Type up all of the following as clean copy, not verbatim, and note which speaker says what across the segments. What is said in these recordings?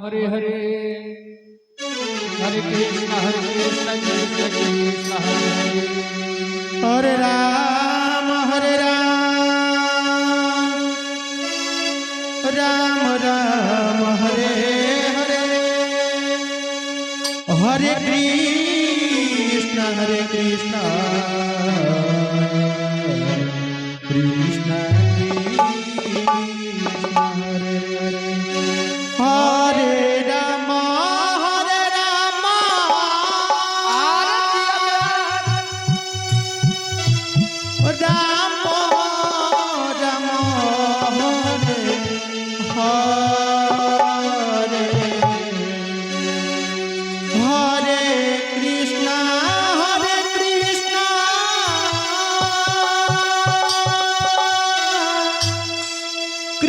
Speaker 1: Hare Hare Hare Krishna Krishna Krishna Hare Hare
Speaker 2: Hare Ram Ram Ram Hare Hare Hare Krishna Krishna Krishna Hare Hare Hare Ram Ram Ram Hare Hare Krishna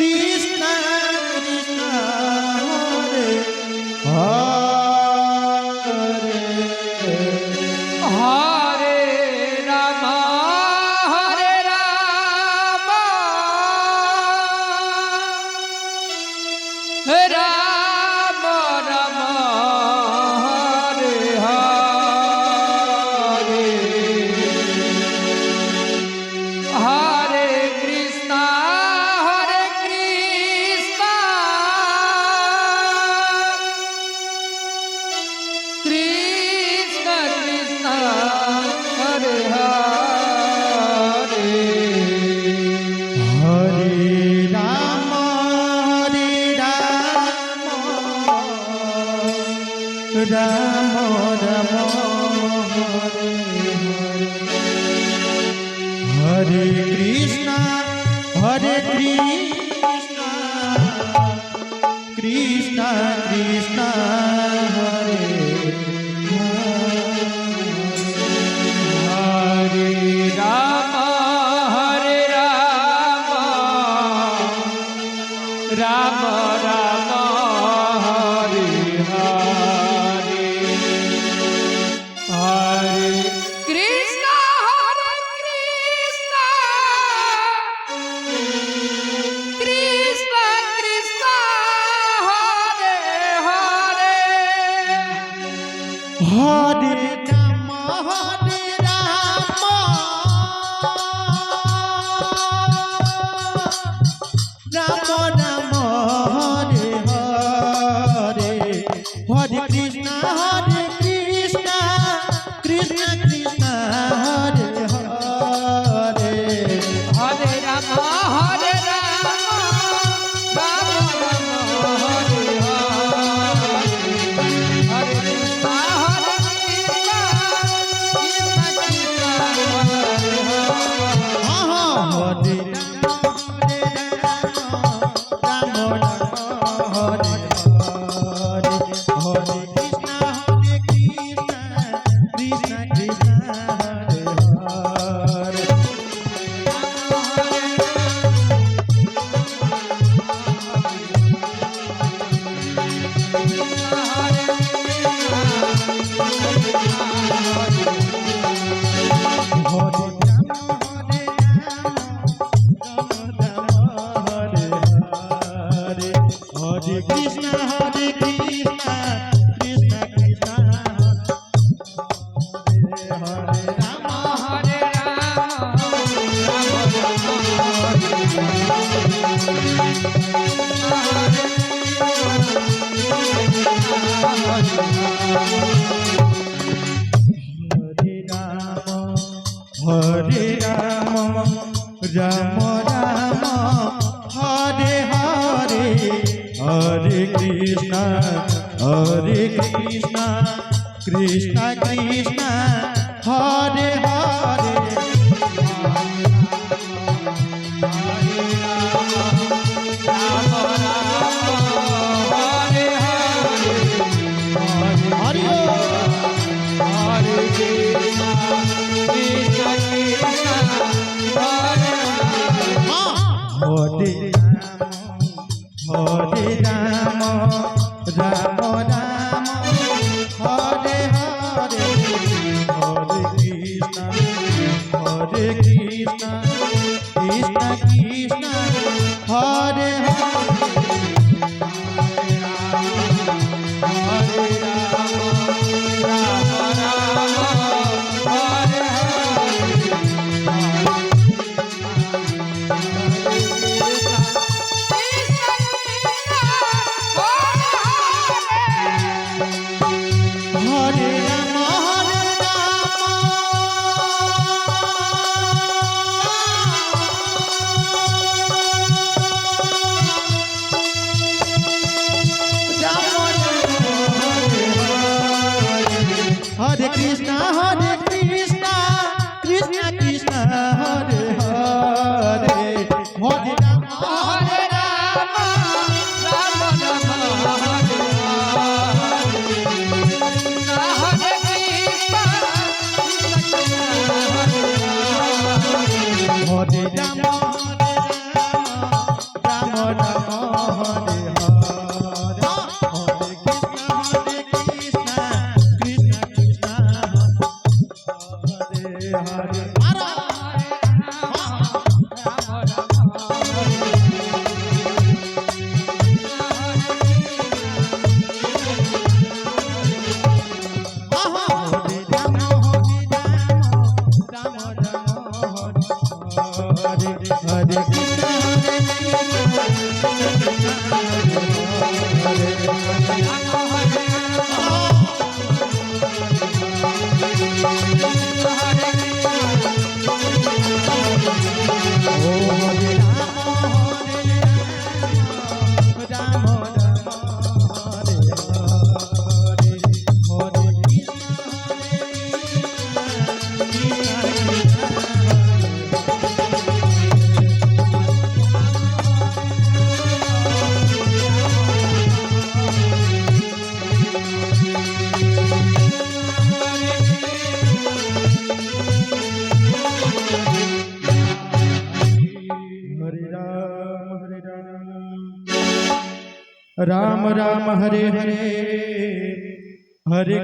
Speaker 2: Krishna Krishna Hare
Speaker 1: Hare Ram Ram Ram Hare Hare Hare Krishna Krishna Krishna Hare Hare
Speaker 2: Hare Ram Ram Ram Hare Krishna Krishna Krishna Hare
Speaker 1: Hare Ram Ram Ram Hare Hare Hare Krishna Krishna Krishna Hare Hare
Speaker 2: Hare Ram Ram Ram Hare Hare Hare Krishna Krishna Krishna Hare Hare
Speaker 1: Hare Ram Hare Ram Ram Hare Hare Krishna Krishna Krishna Hare
Speaker 2: Hare Ram Hare Hare Hare Krishna Krishna Krishna Hare Hare Hare Krishna Krishna Krishna Hare Ram
Speaker 1: Hare
Speaker 2: Hare Ram Ram Ram Hare Hare Hare Krishna Krishna Krishna Hare Hare Hare Ram Ram Ram Hare Hare Hare Krishna Krishna Krishna Hare Hare Ram Ram Hare Hare Hare